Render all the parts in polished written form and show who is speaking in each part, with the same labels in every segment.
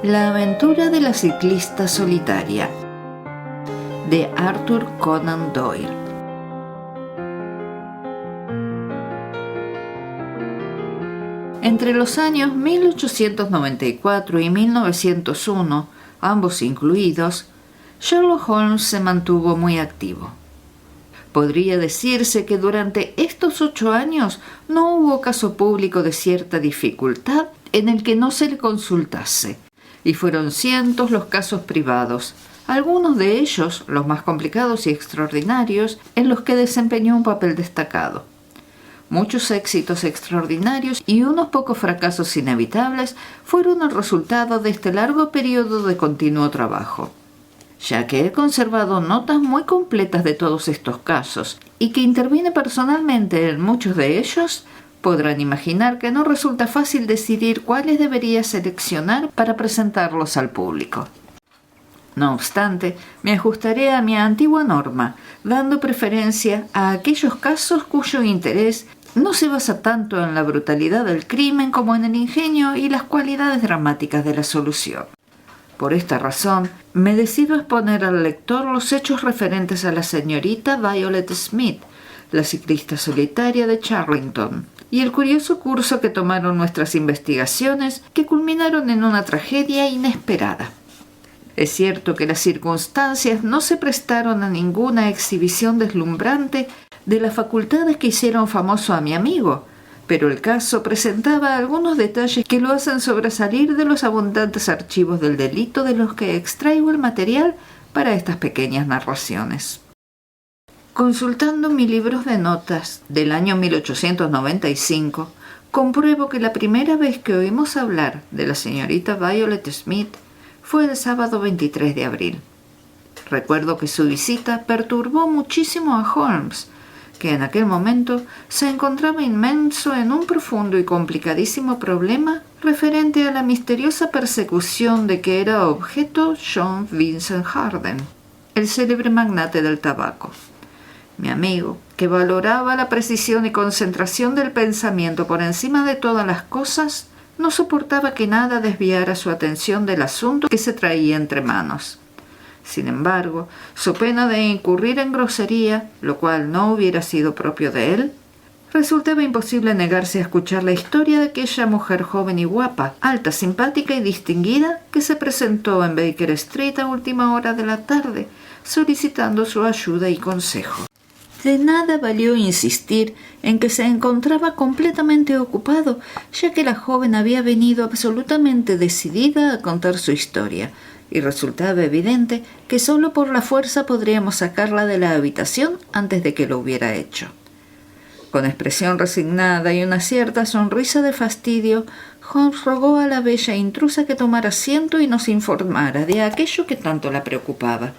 Speaker 1: La aventura de la ciclista solitaria, de Arthur Conan Doyle. Entre los años 1894 y 1901, ambos incluidos, Sherlock Holmes se mantuvo muy activo. Podría decirse que durante estos 8 años no hubo caso público de cierta dificultad en el que no se le consultase, y fueron cientos los casos privados, algunos de ellos, los más complicados y extraordinarios, en los que desempeñó un papel destacado. Muchos éxitos extraordinarios y unos pocos fracasos inevitables fueron el resultado de este largo periodo de continuo trabajo. Ya que he conservado notas muy completas de todos estos casos y que intervine personalmente en muchos de ellos, podrán imaginar que no resulta fácil decidir cuáles debería seleccionar para presentarlos al público. No obstante, me ajustaré a mi antigua norma, dando preferencia a aquellos casos cuyo interés no se basa tanto en la brutalidad del crimen como en el ingenio y las cualidades dramáticas de la solución. Por esta razón, me decido exponer al lector los hechos referentes a la señorita Violet Smith, la ciclista solitaria de Charlington, y el curioso curso que tomaron nuestras investigaciones que culminaron en una tragedia inesperada. Es cierto que las circunstancias no se prestaron a ninguna exhibición deslumbrante de las facultades que hicieron famoso a mi amigo, pero el caso presentaba algunos detalles que lo hacen sobresalir de los abundantes archivos del delito de los que extraigo el material para estas pequeñas narraciones. Consultando mis libros de notas del año 1895, compruebo que la primera vez que oímos hablar de la señorita Violet Smith fue el sábado 23 de abril. Recuerdo que su visita perturbó muchísimo a Holmes, que en aquel momento se encontraba inmerso en un profundo y complicadísimo problema referente a la misteriosa persecución de que era objeto John Vincent Harden, el célebre magnate del tabaco. Mi amigo, que valoraba la precisión y concentración del pensamiento por encima de todas las cosas, no soportaba que nada desviara su atención del asunto que se traía entre manos. Sin embargo, so pena de incurrir en grosería, lo cual no hubiera sido propio de él, resultaba imposible negarse a escuchar la historia de aquella mujer joven y guapa, alta, simpática y distinguida que se presentó en Baker Street a última hora de la tarde, solicitando su ayuda y consejo. De nada valió insistir en que se encontraba completamente ocupado, ya que la joven había venido absolutamente decidida a contar su historia, y resultaba evidente que solo por la fuerza podríamos sacarla de la habitación antes de que lo hubiera hecho. Con expresión resignada y una cierta sonrisa de fastidio, Holmes rogó a la bella intrusa que tomara asiento y nos informara de aquello que tanto la preocupaba.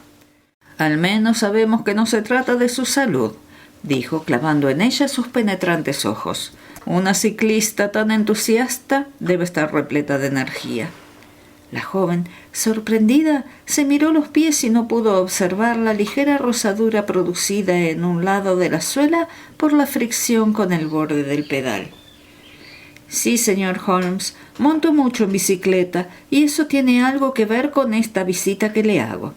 Speaker 1: «Al menos sabemos que no se trata de su salud», dijo, clavando en ella sus penetrantes ojos. «Una ciclista tan entusiasta debe estar repleta de energía». La joven, sorprendida, se miró los pies y no pudo observar la ligera rosadura producida en un lado de la suela por la fricción con el borde del pedal. «Sí, señor Holmes, monto mucho en bicicleta y eso tiene algo que ver con esta visita que le hago».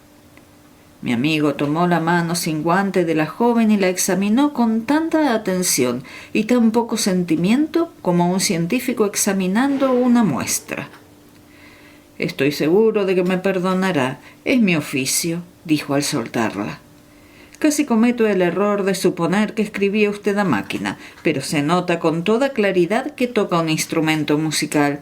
Speaker 1: Mi amigo tomó la mano sin guante de la joven y la examinó con tanta atención y tan poco sentimiento como un científico examinando una muestra. «Estoy seguro de que me perdonará. Es mi oficio», dijo al soltarla. «Casi cometo el error de suponer que escribía usted a máquina, pero se nota con toda claridad que toca un instrumento musical.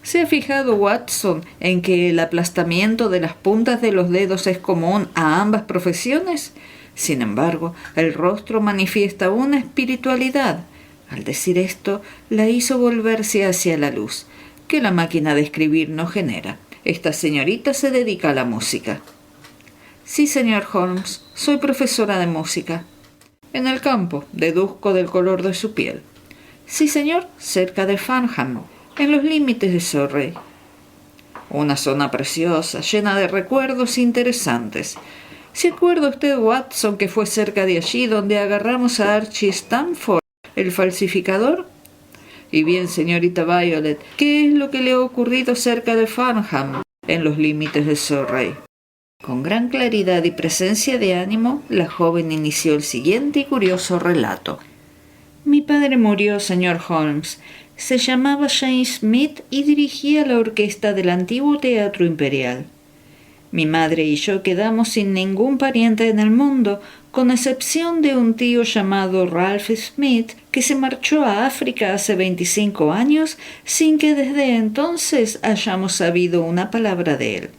Speaker 1: ¿Se ha fijado, Watson, en que el aplastamiento de las puntas de los dedos es común a ambas profesiones? Sin embargo, el rostro manifiesta una espiritualidad». Al decir esto, la hizo volverse hacia la luz, que la máquina de escribir no genera. Esta señorita se dedica a la música. «Sí, señor Holmes, soy profesora de música». «En el campo, deduzco del color de su piel». «Sí, señor, cerca de Farnham, en los límites de Surrey». «Una zona preciosa, llena de recuerdos interesantes. ¿Se acuerda usted, Watson, que fue cerca de allí donde agarramos a Archie Stamford, el falsificador?» «Y bien, señorita Violet, ¿qué es lo que le ha ocurrido cerca de Farnham?» en los límites de Surrey. Con gran claridad y presencia de ánimo, la joven inició el siguiente y curioso relato. Mi padre murió, señor Holmes. Se llamaba James Smith y dirigía la orquesta del antiguo Teatro Imperial. Mi madre y yo quedamos sin ningún pariente en el mundo, con excepción de un tío llamado Ralph Smith, que se marchó a África hace 25 años sin que desde entonces hayamos sabido una palabra de él.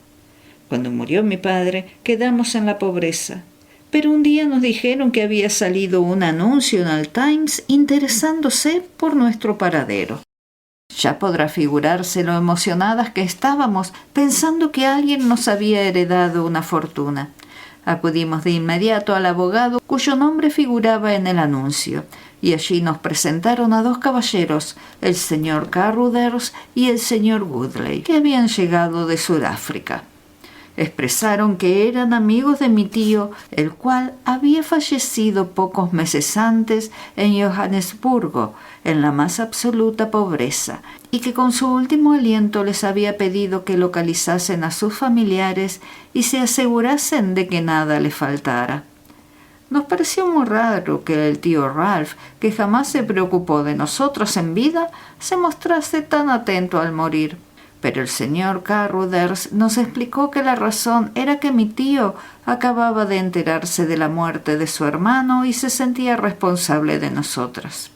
Speaker 1: Cuando murió mi padre, quedamos en la pobreza. Pero un día nos dijeron que había salido un anuncio en el Times interesándose por nuestro paradero. Ya podrá figurarse lo emocionadas que estábamos pensando que alguien nos había heredado una fortuna. Acudimos de inmediato al abogado cuyo nombre figuraba en el anuncio, y allí nos presentaron a dos caballeros, el señor Carruthers y el señor Woodley, que habían llegado de Sudáfrica. Expresaron que eran amigos de mi tío, el cual había fallecido pocos meses antes en Johannesburgo, en la más absoluta pobreza, y que con su último aliento les había pedido que localizasen a sus familiares y se asegurasen de que nada les faltara. Nos pareció muy raro que el tío Ralph, que jamás se preocupó de nosotros en vida, se mostrase tan atento al morir. Pero el señor Carruthers nos explicó que la razón era que mi tío acababa de enterarse de la muerte de su hermano y se sentía responsable de nosotras.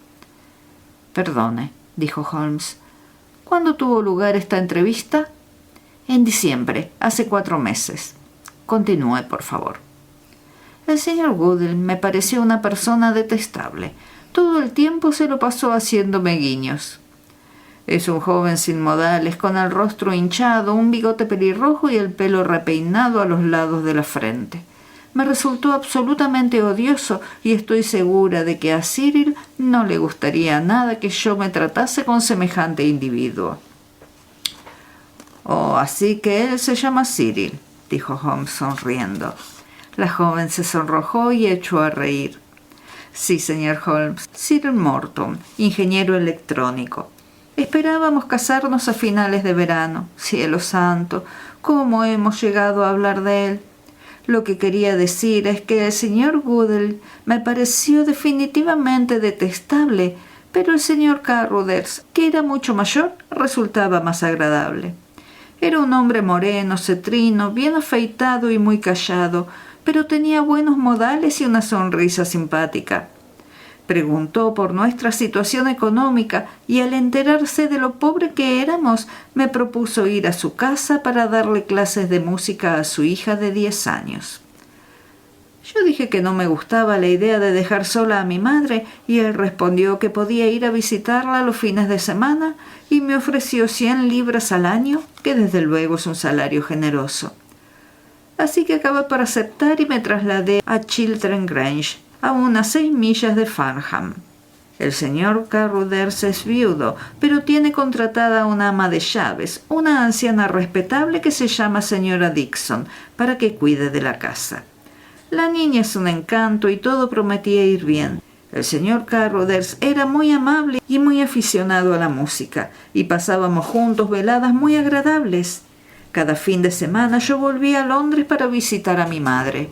Speaker 1: Perdone, dijo Holmes. ¿Cuándo tuvo lugar esta entrevista? En diciembre, hace 4 meses. Continúe, por favor. El señor Woodley me pareció una persona detestable. Todo el tiempo se lo pasó haciéndome guiños. Es un joven sin modales, con el rostro hinchado, un bigote pelirrojo y el pelo repeinado a los lados de la frente. Me resultó absolutamente odioso y estoy segura de que a Cyril no le gustaría nada que yo me tratase con semejante individuo. Oh, así que él se llama Cyril, dijo Holmes sonriendo. La joven se sonrojó y echó a reír. Sí, señor Holmes, Cyril Morton, ingeniero electrónico. Esperábamos casarnos a finales de verano. Cielo santo, ¿cómo hemos llegado a hablar de él? Lo que quería decir es que el señor Woodley me pareció definitivamente detestable, pero el señor Carruthers, que era mucho mayor, resultaba más agradable. Era un hombre moreno, cetrino, bien afeitado y muy callado, pero tenía buenos modales y una sonrisa simpática. Preguntó por nuestra situación económica y al enterarse de lo pobre que éramos, me propuso ir a su casa para darle clases de música a su hija de 10 años. Yo dije que no me gustaba la idea de dejar sola a mi madre y él respondió que podía ir a visitarla los fines de semana y me ofreció 100 libras al año, que desde luego es un salario generoso. Así que acabé por aceptar y me trasladé a Chiltern Grange, a unas 6 millas de Farnham. El señor Carruthers es viudo, pero tiene contratada una ama de llaves, una anciana respetable que se llama señora Dixon, para que cuide de la casa. La niña es un encanto y todo prometía ir bien. El señor Carruthers era muy amable y muy aficionado a la música, y pasábamos juntos veladas muy agradables. Cada fin de semana yo volvía a Londres para visitar a mi madre.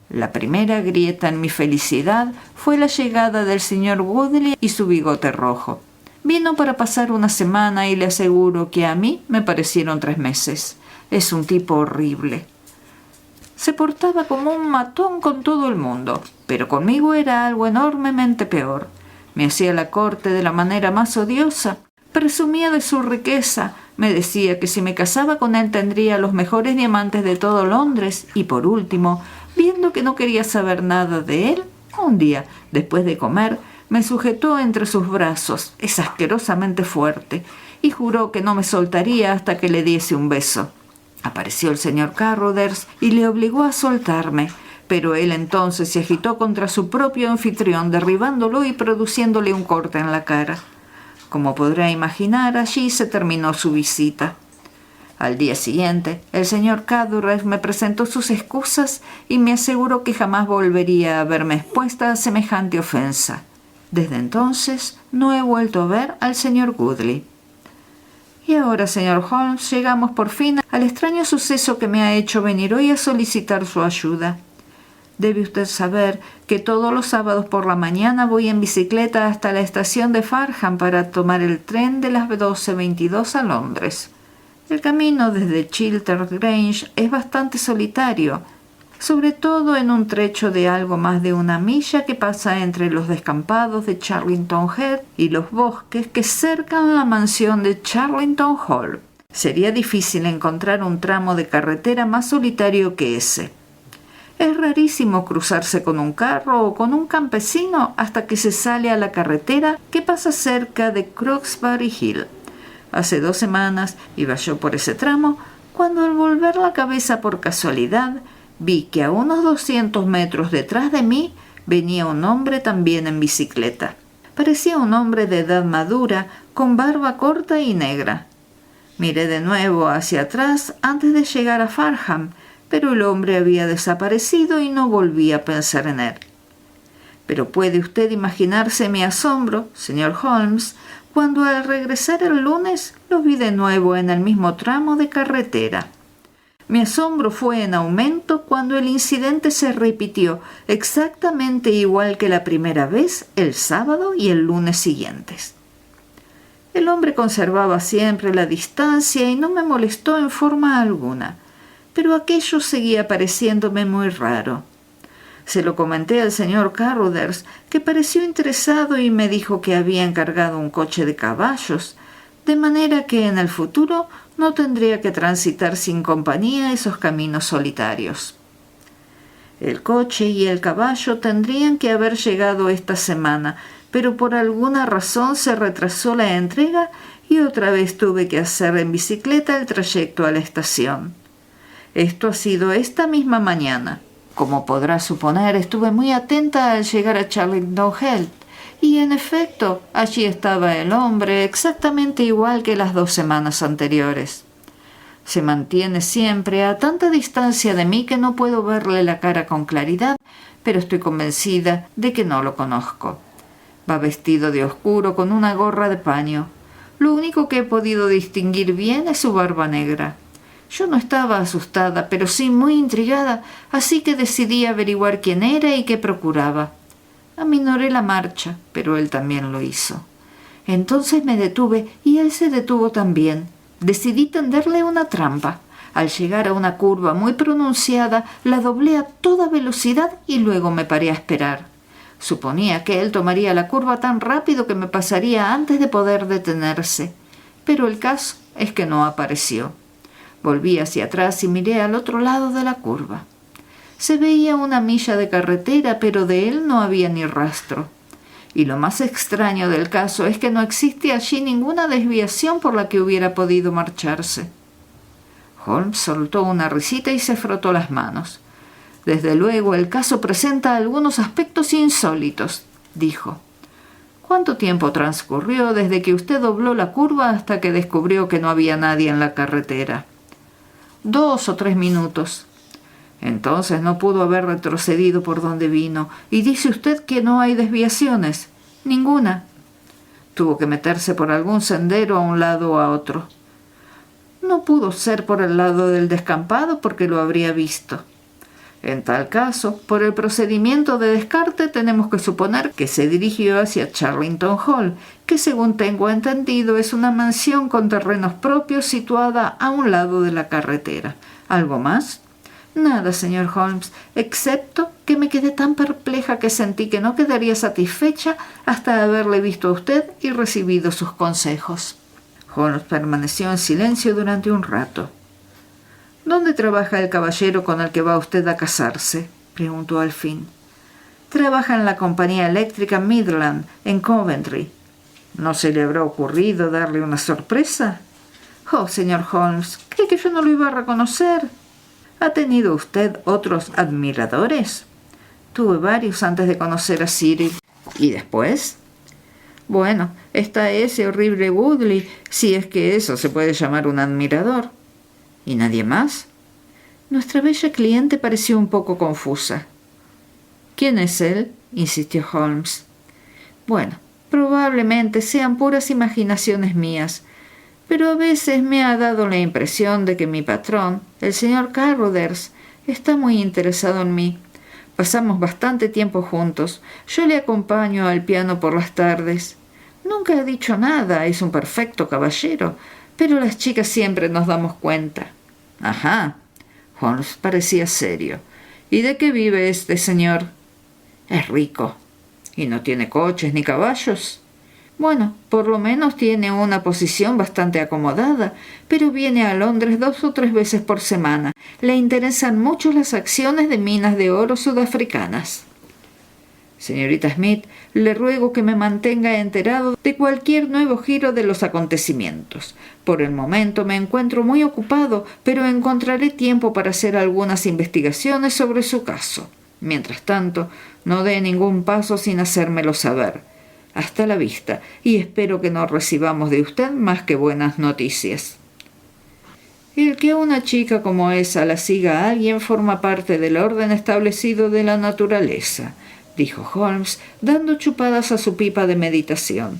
Speaker 1: La primera grieta en mi felicidad fue la llegada del señor Woodley y su bigote rojo. Vino para pasar una semana y le aseguro que a mí me parecieron 3 meses. Es un tipo horrible. Se portaba como un matón con todo el mundo, pero conmigo era algo enormemente peor. Me hacía la corte de la manera más odiosa. Presumía de su riqueza. Me decía que si me casaba con él tendría los mejores diamantes de todo Londres y, por último, viendo que no quería saber nada de él, un día, después de comer, me sujetó entre sus brazos, es asquerosamente fuerte, y juró que no me soltaría hasta que le diese un beso. Apareció el señor Carruthers y le obligó a soltarme, pero él entonces se agitó contra su propio anfitrión, derribándolo y produciéndole un corte en la cara. Como podrá imaginar, allí se terminó su visita. Al día siguiente, el señor Carruthers me presentó sus excusas y me aseguró que jamás volvería a verme expuesta a semejante ofensa. Desde entonces no he vuelto a ver al señor Woodley. Y ahora, señor Holmes, llegamos por fin al extraño suceso que me ha hecho venir hoy a solicitar su ayuda. Debe usted saber que todos los sábados por la mañana voy en bicicleta hasta la estación de Farnham para tomar el tren de las 12:22 a Londres. El camino desde Chiltern Grange es bastante solitario, sobre todo en un trecho de algo más de 1 milla que pasa entre los descampados de Charlington Head y los bosques que cercan la mansión de Charlington Hall. Sería difícil encontrar un tramo de carretera más solitario que ese. Es rarísimo cruzarse con un carro o con un campesino hasta que se sale a la carretera que pasa cerca de Croxbury Hill. Hace 2 semanas iba yo por ese tramo cuando al volver la cabeza por casualidad vi que a unos 200 metros detrás de mí venía un hombre también en bicicleta. Parecía un hombre de edad madura, con barba corta y negra. Miré de nuevo hacia atrás antes de llegar a Farnham, pero el hombre había desaparecido y no volví a pensar en él. Pero puede usted imaginarse mi asombro, señor Holmes, cuando al regresar el lunes lo vi de nuevo en el mismo tramo de carretera. Mi asombro fue en aumento cuando el incidente se repitió exactamente igual que la primera vez el sábado y el lunes siguientes. El hombre conservaba siempre la distancia y no me molestó en forma alguna, pero aquello seguía pareciéndome muy raro. Se lo comenté al señor Carruthers, que pareció interesado y me dijo que había encargado un coche de caballos, de manera que en el futuro no tendría que transitar sin compañía esos caminos solitarios. El coche y el caballo tendrían que haber llegado esta semana, pero por alguna razón se retrasó la entrega y otra vez tuve que hacer en bicicleta el trayecto a la estación. Esto ha sido esta misma mañana. Como podrá suponer, estuve muy atenta al llegar a Charlington Head, y en efecto, allí estaba el hombre exactamente igual que las 2 semanas anteriores. Se mantiene siempre a tanta distancia de mí que no puedo verle la cara con claridad, pero estoy convencida de que no lo conozco. Va vestido de oscuro con una gorra de paño. Lo único que he podido distinguir bien es su barba negra. Yo no estaba asustada, pero sí muy intrigada, así que decidí averiguar quién era y qué procuraba. Aminoré la marcha, pero él también lo hizo. Entonces me detuve y él se detuvo también. Decidí tenderle una trampa. Al llegar a una curva muy pronunciada, la doblé a toda velocidad y luego me paré a esperar. Suponía que él tomaría la curva tan rápido que me pasaría antes de poder detenerse, pero el caso es que no apareció. Volví hacia atrás y miré al otro lado de la curva. Se veía 1 milla de carretera, pero de él no había ni rastro. Y lo más extraño del caso es que no existe allí ninguna desviación por la que hubiera podido marcharse. Holmes soltó una risita y se frotó las manos. Desde luego el caso presenta algunos aspectos insólitos, dijo. ¿Cuánto tiempo transcurrió desde que usted dobló la curva hasta que descubrió que no había nadie en la carretera? 2 o 3 minutos. Entonces no pudo haber retrocedido por donde vino. Y dice usted que no hay desviaciones. Ninguna. Tuvo que meterse por algún sendero a un lado o a otro. No pudo ser por el lado del descampado porque lo habría visto. En tal caso, por el procedimiento de descarte tenemos que suponer que se dirigió hacia Charlington Hall, que según tengo entendido es una mansión con terrenos propios situada a un lado de la carretera. ¿Algo más? Nada, señor Holmes, excepto que me quedé tan perpleja que sentí que no quedaría satisfecha hasta haberle visto a usted y recibido sus consejos. Holmes permaneció en silencio durante un rato. ¿Dónde trabaja el caballero con el que va usted a casarse?, preguntó al fin. Trabaja en la compañía eléctrica Midland, en Coventry. ¿No se le habrá ocurrido darle una sorpresa? Oh, señor Holmes, ¿cree que yo no lo iba a reconocer? ¿Ha tenido usted otros admiradores? Tuve varios antes de conocer a Cyril. ¿Y después? Bueno, está ese horrible Woodley, si es que eso se puede llamar un admirador. ¿Y nadie más? Nuestra bella cliente pareció un poco confusa. ¿Quién es él?, insistió Holmes. Bueno, probablemente sean puras imaginaciones mías, pero a veces me ha dado la impresión de que mi patrón, el señor Carruthers, está muy interesado en mí. Pasamos bastante tiempo juntos. Yo le acompaño al piano por las tardes. Nunca ha dicho nada, es un perfecto caballero, pero las chicas siempre nos damos cuenta. Ajá. Holmes parecía serio. ¿Y de qué vive este señor? Es rico. ¿Y no tiene coches ni caballos? Bueno, por lo menos tiene una posición bastante acomodada, pero viene a Londres 2 o 3 veces por semana. Le interesan mucho las acciones de minas de oro sudafricanas. Señorita Smith, le ruego que me mantenga enterado de cualquier nuevo giro de los acontecimientos. Por el momento me encuentro muy ocupado, pero encontraré tiempo para hacer algunas investigaciones sobre su caso. Mientras tanto, no dé ningún paso sin hacérmelo saber. Hasta la vista, y espero que no recibamos de usted más que buenas noticias. El que una chica como esa la siga a alguien forma parte del orden establecido de la naturaleza, dijo Holmes, dando chupadas a su pipa de meditación.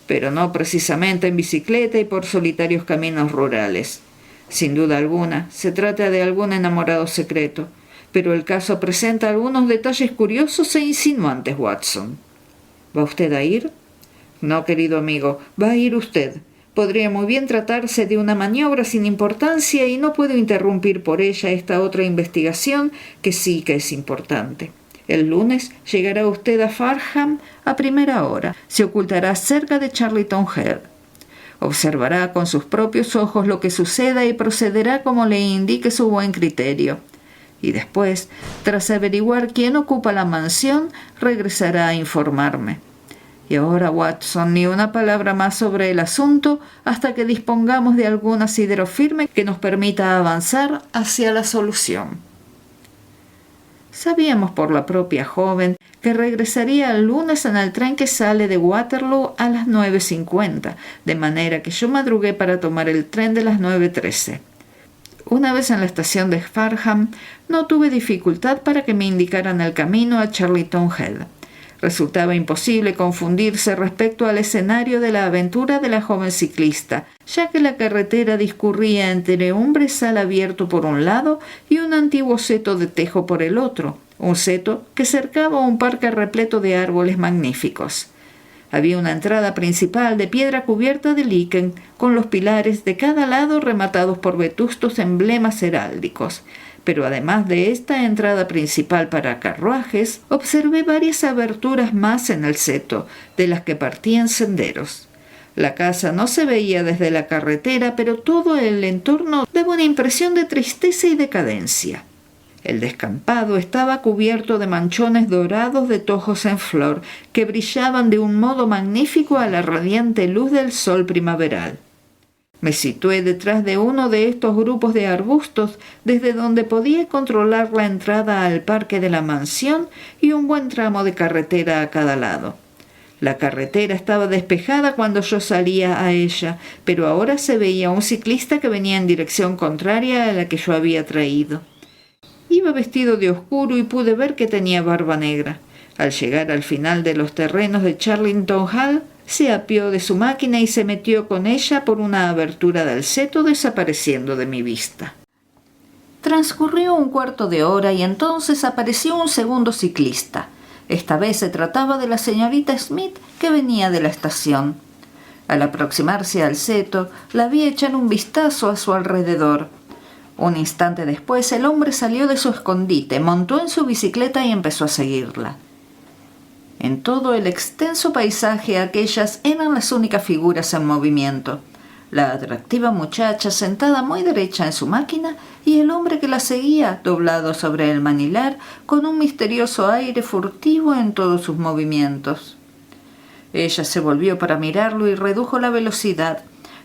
Speaker 1: Pero no precisamente en bicicleta y por solitarios caminos rurales. Sin duda alguna, se trata de algún enamorado secreto, pero el caso presenta algunos detalles curiosos e insinuantes, Watson. ¿Va usted a ir? No, querido amigo, va a ir usted. Podría muy bien tratarse de una maniobra sin importancia y no puedo interrumpir por ella esta otra investigación que sí que es importante. El lunes llegará usted a Farnham a primera hora. Se ocultará cerca de Charlton Hall. Observará con sus propios ojos lo que suceda y procederá como le indique su buen criterio. Y después, tras averiguar quién ocupa la mansión, regresará a informarme. Y ahora, Watson, ni una palabra más sobre el asunto hasta que dispongamos de algún asidero firme que nos permita avanzar hacia la solución. Sabíamos por la propia joven que regresaría el lunes en el tren que sale de Waterloo a las 9:50, de manera que yo madrugué para tomar el tren de las 9:13. Una vez en la estación de Farnham, no tuve dificultad para que me indicaran el camino a Charlton Hall. Resultaba imposible confundirse respecto al escenario de la aventura de la joven ciclista, ya que la carretera discurría entre un brezal abierto por un lado y un antiguo seto de tejo por el otro, un seto que cercaba un parque repleto de árboles magníficos. Había una entrada principal de piedra cubierta de liquen, con los pilares de cada lado rematados por vetustos emblemas heráldicos. Pero además de esta entrada principal para carruajes, observé varias aberturas más en el seto, de las que partían senderos. La casa no se veía desde la carretera, pero todo el entorno daba una impresión de tristeza y decadencia. El descampado estaba cubierto de manchones dorados de tojos en flor, que brillaban de un modo magnífico a la radiante luz del sol primaveral. Me situé detrás de uno de estos grupos de arbustos, desde donde podía controlar la entrada al parque de la mansión y un buen tramo de carretera a cada lado. La carretera estaba despejada cuando yo salía a ella, pero ahora se veía un ciclista que venía en dirección contraria a la que yo había traído. Iba vestido de oscuro y pude ver que tenía barba negra. Al llegar al final de los terrenos de Charlton Hall, se apió de su máquina y se metió con ella por una abertura del seto, desapareciendo de mi vista. Transcurrió un cuarto de hora y entonces apareció un segundo ciclista. Esta vez se trataba de la señorita Smith, que venía de la estación. Al aproximarse al seto, la vi echar un vistazo a su alrededor. Un instante después, el hombre salió de su escondite, montó en su bicicleta y empezó a seguirla. En todo el extenso paisaje, aquellas eran las únicas figuras en movimiento. La atractiva muchacha sentada muy derecha en su máquina y el hombre que la seguía, doblado sobre el manilar, con un misterioso aire furtivo en todos sus movimientos. Ella se volvió para mirarlo y redujo la velocidad.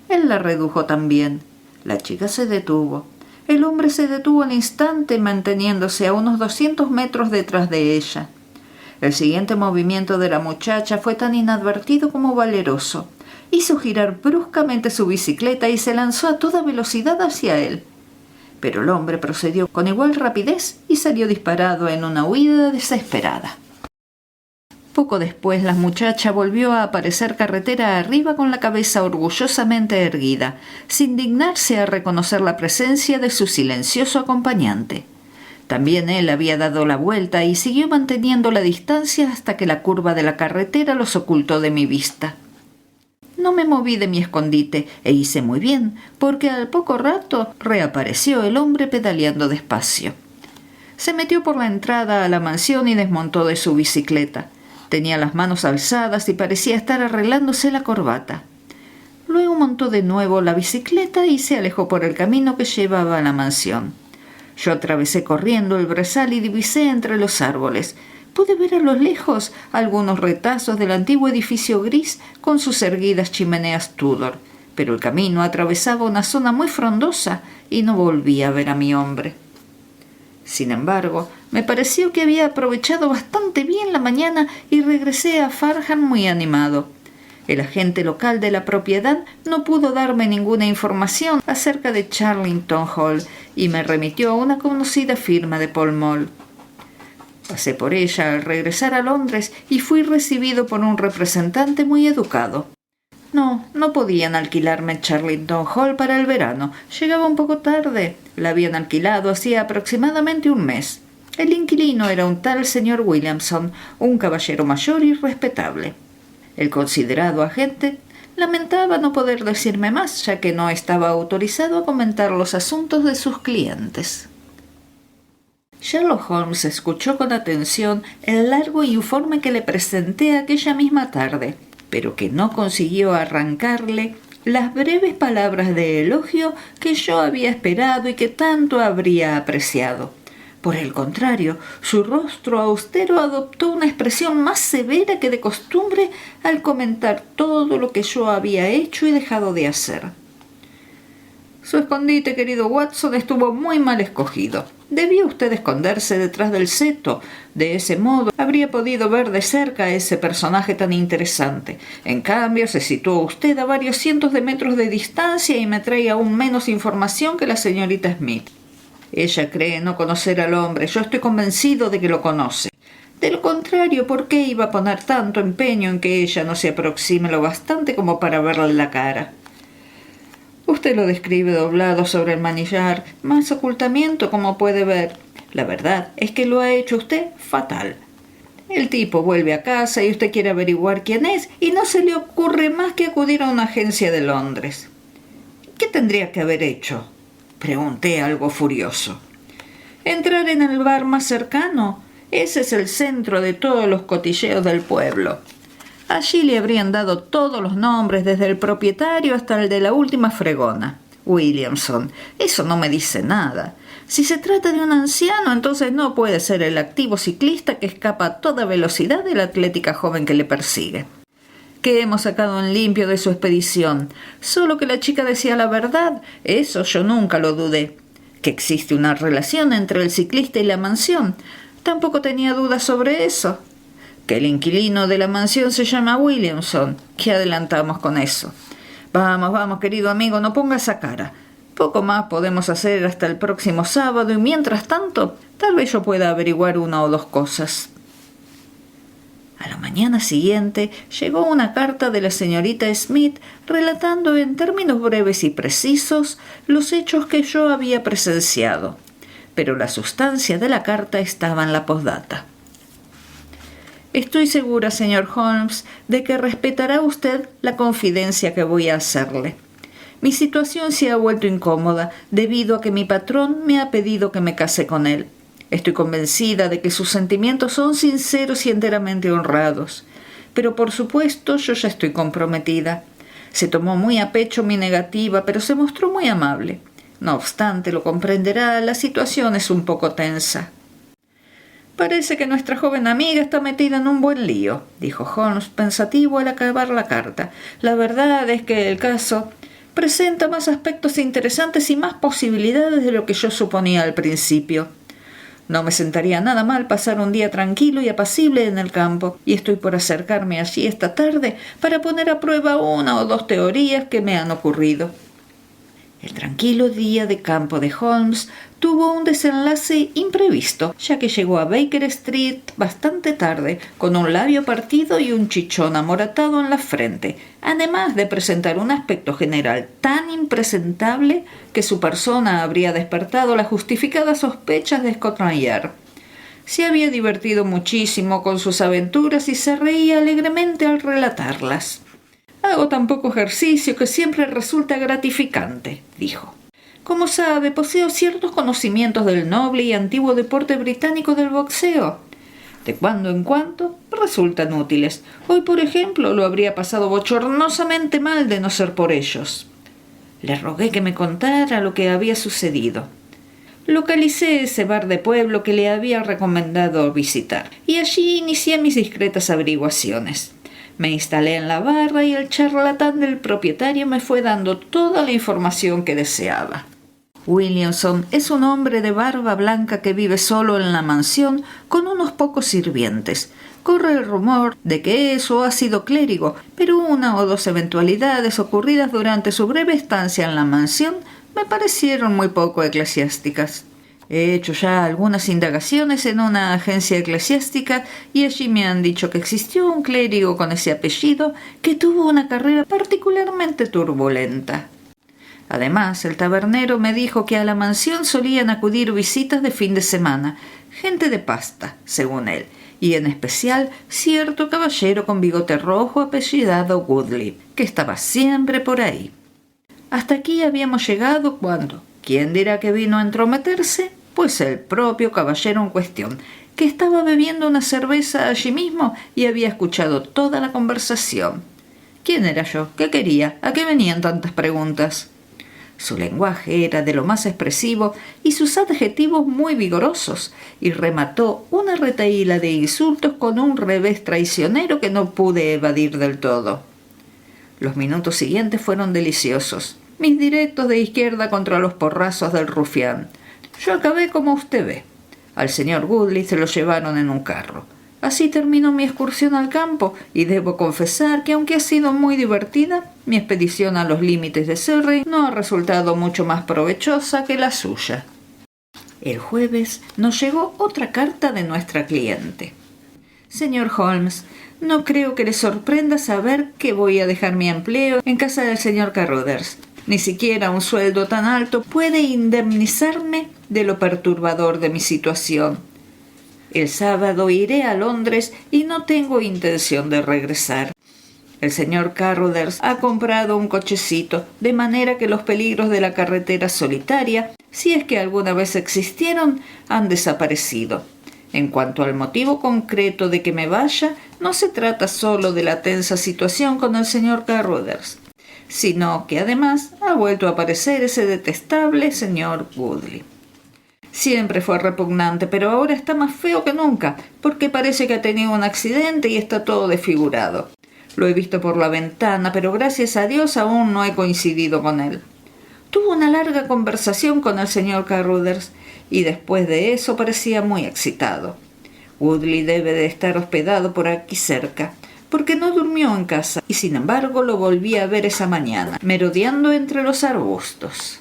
Speaker 1: Él la redujo también. La chica se detuvo. El hombre se detuvo al instante, manteniéndose a unos 200 metros detrás de ella. El siguiente movimiento de la muchacha fue tan inadvertido como valeroso. Hizo girar bruscamente su bicicleta y se lanzó a toda velocidad hacia él. Pero el hombre procedió con igual rapidez y salió disparado en una huida desesperada. Poco después la muchacha volvió a aparecer carretera arriba con la cabeza orgullosamente erguida, sin dignarse a reconocer la presencia de su silencioso acompañante. También él había dado la vuelta y siguió manteniendo la distancia hasta que la curva de la carretera los ocultó de mi vista. No me moví de mi escondite e hice muy bien, porque al poco rato reapareció el hombre pedaleando despacio. Se metió por la entrada a la mansión y desmontó de su bicicleta. Tenía las manos alzadas y parecía estar arreglándose la corbata. Luego montó de nuevo la bicicleta y se alejó por el camino que llevaba a la mansión. Yo atravesé corriendo el brezal y divisé entre los árboles. Pude ver a lo lejos algunos retazos del antiguo edificio gris con sus erguidas chimeneas Tudor, pero el camino atravesaba una zona muy frondosa y no volví a ver a mi hombre. Sin embargo, me pareció que había aprovechado bastante bien la mañana y regresé a Farnham muy animado. El agente local de la propiedad no pudo darme ninguna información acerca de Charlington Hall y me remitió a una conocida firma de Pall Mall. Pasé por ella al regresar a Londres y fui recibido por un representante muy educado. No podían alquilarme Charlington Hall para el verano. Llegaba un poco tarde. La habían alquilado hacía aproximadamente un mes. El inquilino era un tal señor Williamson, un caballero mayor y respetable. El considerado agente lamentaba no poder decirme más, ya que no estaba autorizado a comentar los asuntos de sus clientes. Sherlock Holmes escuchó con atención el largo informe que le presenté aquella misma tarde, pero que no consiguió arrancarle las breves palabras de elogio que yo había esperado y que tanto habría apreciado. Por el contrario, su rostro austero adoptó una expresión más severa que de costumbre al comentar todo lo que yo había hecho y dejado de hacer. Su escondite, querido Watson, estuvo muy mal escogido. Debía usted esconderse detrás del seto. De ese modo habría podido ver de cerca a ese personaje tan interesante. En cambio, se situó usted a varios cientos de metros de distancia y me trae aún menos información que la señorita Smith. Ella cree no conocer al hombre. Yo estoy convencido de que lo conoce. De lo contrario, ¿por qué iba a poner tanto empeño en que ella no se aproxime lo bastante como para verle la cara? Usted lo describe doblado sobre el manillar, más ocultamiento, como puede ver. La verdad es que lo ha hecho usted fatal. El tipo vuelve a casa y usted quiere averiguar quién es y no se le ocurre más que acudir a una agencia de Londres. ¿Qué tendría que haber hecho?, pregunté algo furioso. Entrar en el bar más cercano. Ese es el centro de todos los cotilleos del pueblo. Allí le habrían dado todos los nombres, desde el propietario hasta el de la última fregona. Williamson. Eso no me dice nada. Si se trata de un anciano, entonces no puede ser el activo ciclista que escapa a toda velocidad de la atlética joven que le persigue. ¿Qué hemos sacado en limpio de su expedición? Solo que la chica decía la verdad. Eso yo nunca lo dudé. Que existe una relación entre el ciclista y la mansión. Tampoco tenía dudas sobre eso. Que el inquilino de la mansión se llama Williamson. ¿Qué adelantamos con eso? Vamos, querido amigo, no ponga esa cara. Poco más podemos hacer hasta el próximo sábado y mientras tanto, tal vez yo pueda averiguar una o dos cosas. A la mañana siguiente llegó una carta de la señorita Smith relatando en términos breves y precisos los hechos que yo había presenciado, pero la sustancia de la carta estaba en la posdata. Estoy segura, señor Holmes, de que respetará usted la confidencia que voy a hacerle. Mi situación se ha vuelto incómoda debido a que mi patrón me ha pedido que me case con él. Estoy convencida de que sus sentimientos son sinceros y enteramente honrados. Pero por supuesto yo ya estoy comprometida. Se tomó muy a pecho mi negativa, pero se mostró muy amable. No obstante, lo comprenderá, la situación es un poco tensa. Parece que nuestra joven amiga está metida en un buen lío, dijo Holmes pensativo al acabar la carta. La verdad es que el caso presenta más aspectos interesantes y más posibilidades de lo que yo suponía al principio. No me sentaría nada mal pasar un día tranquilo y apacible en el campo, y estoy por acercarme allí esta tarde para poner a prueba una o dos teorías que me han ocurrido. El tranquilo día de campo de Holmes tuvo un desenlace imprevisto, ya que llegó a Baker Street bastante tarde, con un labio partido y un chichón amoratado en la frente, además de presentar un aspecto general tan impresentable que su persona habría despertado las justificadas sospechas de Scotland Yard. Se había divertido muchísimo con sus aventuras y se reía alegremente al relatarlas. «Hago tan poco ejercicio que siempre resulta gratificante», dijo. «Como sabe, poseo ciertos conocimientos del noble y antiguo deporte británico del boxeo. De cuando en cuando resultan útiles. Hoy, por ejemplo, lo habría pasado bochornosamente mal de no ser por ellos». Le rogué que me contara lo que había sucedido. Localicé ese bar de pueblo que le había recomendado visitar, y allí inicié mis discretas averiguaciones. Me instalé en la barra y el charlatán del propietario me fue dando toda la información que deseaba. Williamson es un hombre de barba blanca que vive solo en la mansión con unos pocos sirvientes. Corre el rumor de que eso ha sido clérigo, pero una o dos eventualidades ocurridas durante su breve estancia en la mansión me parecieron muy poco eclesiásticas. He hecho ya algunas indagaciones en una agencia eclesiástica y allí me han dicho que existió un clérigo con ese apellido que tuvo una carrera particularmente turbulenta. Además, el tabernero me dijo que a la mansión solían acudir visitas de fin de semana, gente de pasta, según él, y en especial cierto caballero con bigote rojo apellidado Woodley, que estaba siempre por ahí. Hasta aquí habíamos llegado cuando, ¿quién dirá que vino a entrometerse? Pues el propio caballero en cuestión, que estaba bebiendo una cerveza allí mismo y había escuchado toda la conversación. ¿Quién era yo? ¿Qué quería? ¿A qué venían tantas preguntas? Su lenguaje era de lo más expresivo y sus adjetivos muy vigorosos, y remató una retahíla de insultos con un revés traicionero que no pude evadir del todo. Los minutos siguientes fueron deliciosos, mis directos de izquierda contra los porrazos del rufián. Yo acabé como usted ve. Al señor Woodley se lo llevaron en un carro. Así terminó mi excursión al campo, y debo confesar que, aunque ha sido muy divertida, mi expedición a los límites de Surrey no ha resultado mucho más provechosa que la suya. El jueves nos llegó otra carta de nuestra cliente. «Señor Holmes, no creo que le sorprenda saber que voy a dejar mi empleo en casa del señor Carruthers. Ni siquiera un sueldo tan alto puede indemnizarme de lo perturbador de mi situación. El sábado iré a Londres y no tengo intención de regresar. El señor Carruthers ha comprado un cochecito, de manera que los peligros de la carretera solitaria, si es que alguna vez existieron, han desaparecido. En cuanto al motivo concreto de que me vaya, no se trata solo de la tensa situación con el señor Carruthers, sino que además ha vuelto a aparecer ese detestable señor Woodley. Siempre fue repugnante, pero ahora está más feo que nunca, porque parece que ha tenido un accidente y está todo desfigurado. Lo he visto por la ventana, pero gracias a Dios aún no he coincidido con él. Tuvo una larga conversación con el señor Carruthers, y después de eso parecía muy excitado. Woodley debe de estar hospedado por aquí cerca, porque no durmió en casa, y sin embargo lo volví a ver esa mañana, merodeando entre los arbustos.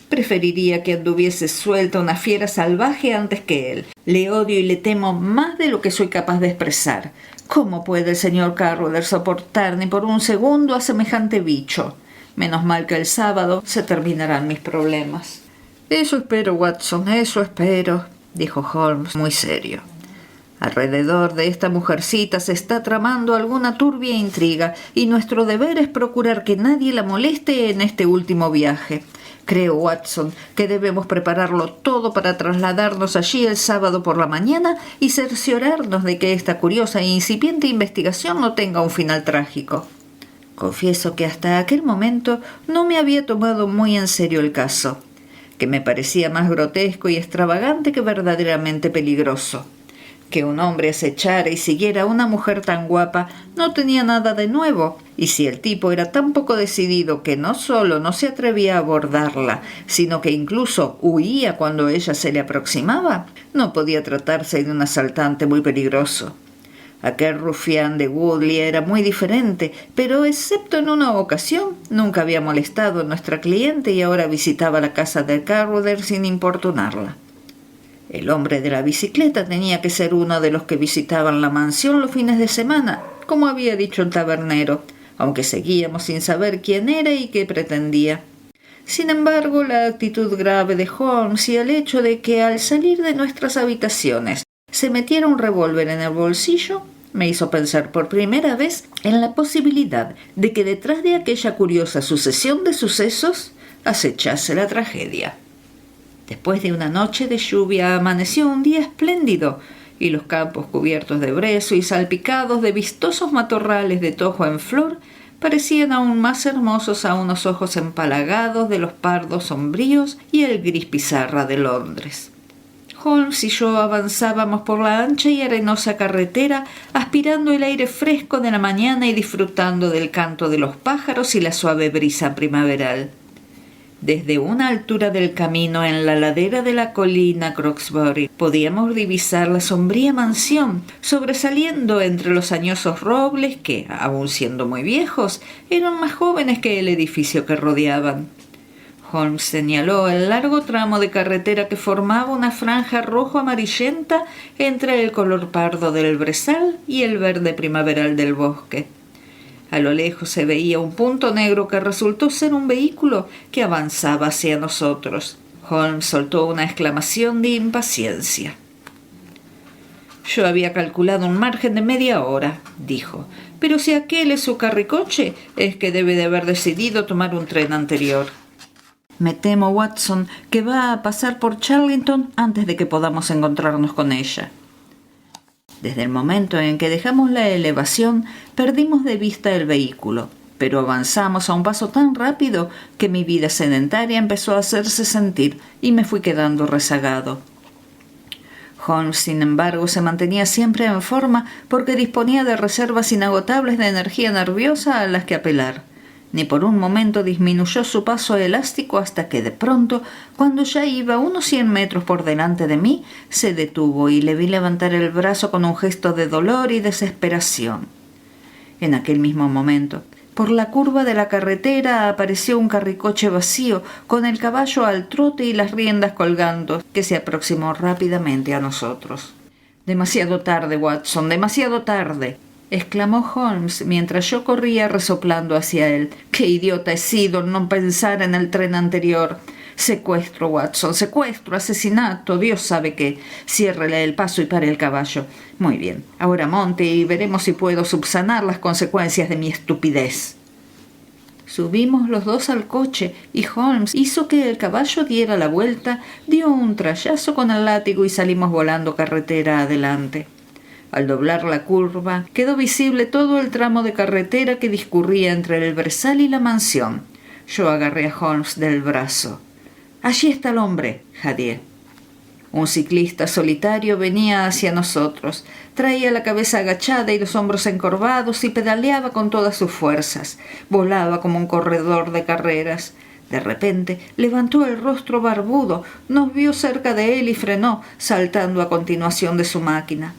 Speaker 1: Preferiría que anduviese suelta una fiera salvaje antes que él. Le odio y le temo más de lo que soy capaz de expresar. ¿Cómo puede el señor Carruthers soportar ni por un segundo a semejante bicho? Menos mal que el sábado se terminarán mis problemas». «Eso espero, Watson, eso espero», dijo Holmes muy serio. «Alrededor de esta mujercita se está tramando alguna turbia intriga, y nuestro deber es procurar que nadie la moleste en este último viaje. Creo, Watson, que debemos prepararlo todo para trasladarnos allí el sábado por la mañana y cerciorarnos de que esta curiosa e incipiente investigación no tenga un final trágico». Confieso que hasta aquel momento no me había tomado muy en serio el caso, que me parecía más grotesco y extravagante que verdaderamente peligroso. Que un hombre acechara y siguiera a una mujer tan guapa no tenía nada de nuevo, y si el tipo era tan poco decidido que no solo no se atrevía a abordarla, sino que incluso huía cuando ella se le aproximaba, no podía tratarse de un asaltante muy peligroso. Aquel rufián de Woodley era muy diferente, pero excepto en una ocasión, nunca había molestado a nuestra cliente y ahora visitaba la casa de Carruthers sin importunarla. El hombre de la bicicleta tenía que ser uno de los que visitaban la mansión los fines de semana, como había dicho el tabernero, aunque seguíamos sin saber quién era y qué pretendía. Sin embargo, la actitud grave de Holmes y el hecho de que al salir de nuestras habitaciones se metiera un revólver en el bolsillo me hizo pensar por primera vez en la posibilidad de que detrás de aquella curiosa sucesión de sucesos acechase la tragedia. Después de una noche de lluvia amaneció un día espléndido y los campos cubiertos de brezo y salpicados de vistosos matorrales de tojo en flor parecían aún más hermosos a unos ojos empalagados de los pardos sombríos y el gris pizarra de Londres. Holmes y yo avanzábamos por la ancha y arenosa carretera, aspirando el aire fresco de la mañana y disfrutando del canto de los pájaros y la suave brisa primaveral. Desde una altura del camino en la ladera de la colina Croxbury podíamos divisar la sombría mansión, sobresaliendo entre los añosos robles que, aun siendo muy viejos, eran más jóvenes que el edificio que rodeaban. Holmes señaló el largo tramo de carretera que formaba una franja rojo-amarillenta entre el color pardo del brezal y el verde primaveral del bosque. A lo lejos se veía un punto negro que resultó ser un vehículo que avanzaba hacia nosotros. Holmes soltó una exclamación de impaciencia. «Yo había calculado un margen de media hora», dijo, «pero si aquel es su carricoche, es que debe de haber decidido tomar un tren anterior». «Me temo, Watson, que va a pasar por Charlington antes de que podamos encontrarnos con ella». Desde el momento en que dejamos la elevación, perdimos de vista el vehículo, pero avanzamos a un paso tan rápido que mi vida sedentaria empezó a hacerse sentir y me fui quedando rezagado. Holmes, sin embargo, se mantenía siempre en forma porque disponía de reservas inagotables de energía nerviosa a las que apelar. Ni por un momento disminuyó su paso elástico hasta que de pronto, cuando ya iba unos 100 metros por delante de mí, se detuvo y le vi levantar el brazo con un gesto de dolor y desesperación. En aquel mismo momento, por la curva de la carretera apareció un carricoche vacío, con el caballo al trote y las riendas colgando, que se aproximó rápidamente a nosotros. «Demasiado tarde, Watson, demasiado tarde», exclamó Holmes mientras yo corría resoplando hacia él. «¡Qué idiota he sido no pensar en el tren anterior! Secuestro, Watson, secuestro, asesinato, Dios sabe qué. Ciérrele el paso y pare el caballo. Muy bien, ahora monte y veremos si puedo subsanar las consecuencias de mi estupidez». Subimos los dos al coche y Holmes hizo que el caballo diera la vuelta, dio un trayazo con el látigo y salimos volando carretera adelante. Al doblar la curva, quedó visible todo el tramo de carretera que discurría entre el brezal y la mansión. Yo agarré a Holmes del brazo. «Allí está el hombre», jadeé. Un ciclista solitario venía hacia nosotros. Traía la cabeza agachada y los hombros encorvados y pedaleaba con todas sus fuerzas. Volaba como un corredor de carreras. De repente levantó el rostro barbudo, nos vio cerca de él y frenó, saltando a continuación de su máquina.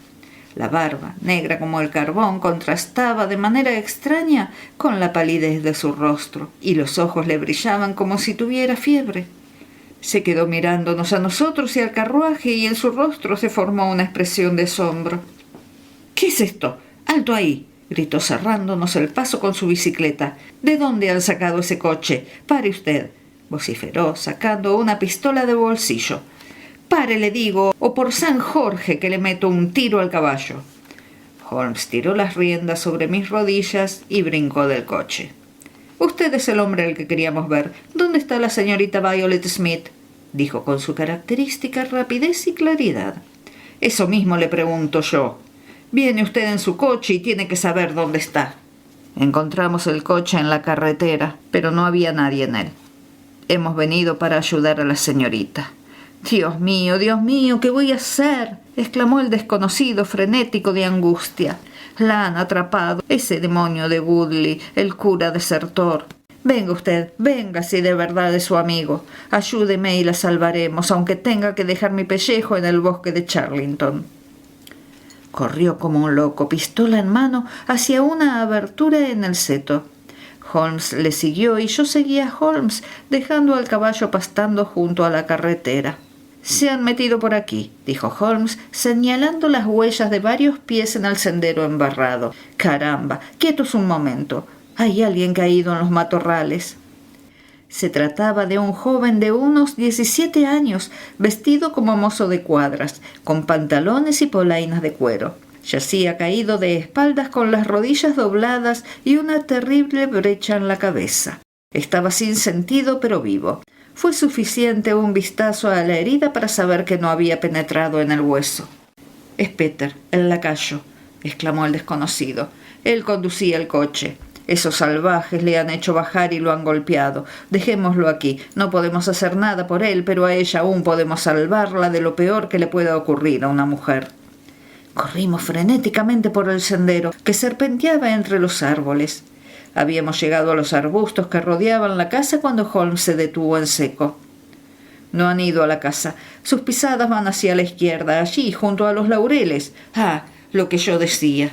Speaker 1: La barba, negra como el carbón, contrastaba de manera extraña con la palidez de su rostro, y los ojos le brillaban como si tuviera fiebre. Se quedó mirándonos a nosotros y al carruaje, y en su rostro se formó una expresión de asombro. «¿Qué es esto? ¡Alto ahí!», gritó cerrándonos el paso con su bicicleta. «¿De dónde han sacado ese coche? ¡Pare usted!», vociferó, sacando una pistola de bolsillo. «Pare, le digo, o por San Jorge que le meto un tiro al caballo». Holmes tiró las riendas sobre mis rodillas y brincó del coche. «Usted es el hombre al que queríamos ver. ¿Dónde está la señorita Violet Smith?», dijo con su característica rapidez y claridad. «Eso mismo le pregunto yo. Viene usted en su coche y tiene que saber dónde está». Encontramos el coche en la carretera, pero no había nadie en él. «Hemos venido para ayudar a la señorita». Dios mío, ¿qué voy a hacer?», exclamó el desconocido, frenético de angustia. «La han atrapado, ese demonio de Woodley, el cura desertor. Venga usted, venga si de verdad es su amigo. Ayúdeme y la salvaremos, aunque tenga que dejar mi pellejo en el bosque de Charlington». Corrió como un loco, pistola en mano, hacia una abertura en el seto. Holmes le siguió y yo seguía a Holmes, dejando al caballo pastando junto a la carretera. «Se han metido por aquí», dijo Holmes, señalando las huellas de varios pies en el sendero embarrado. «Caramba, quietos un momento. Hay alguien caído en los matorrales». Se trataba de un joven de unos 17 años, vestido como mozo de cuadras, con pantalones y polainas de cuero. Yacía caído de espaldas con las rodillas dobladas y una terrible brecha en la cabeza. Estaba sin sentido pero vivo. Fue suficiente un vistazo a la herida para saber que no había penetrado en el hueso. «Es Peter, el lacayo», exclamó el desconocido. «Él conducía el coche. Esos salvajes le han hecho bajar y lo han golpeado. Dejémoslo aquí. No podemos hacer nada por él, pero a ella aún podemos salvarla de lo peor que le pueda ocurrir a una mujer». Corrimos frenéticamente por el sendero, que serpenteaba entre los árboles. Habíamos llegado a los arbustos que rodeaban la casa cuando Holmes se detuvo en seco. «No han ido a la casa. Sus pisadas van hacia la izquierda, allí, junto a los laureles. Ah, lo que yo decía».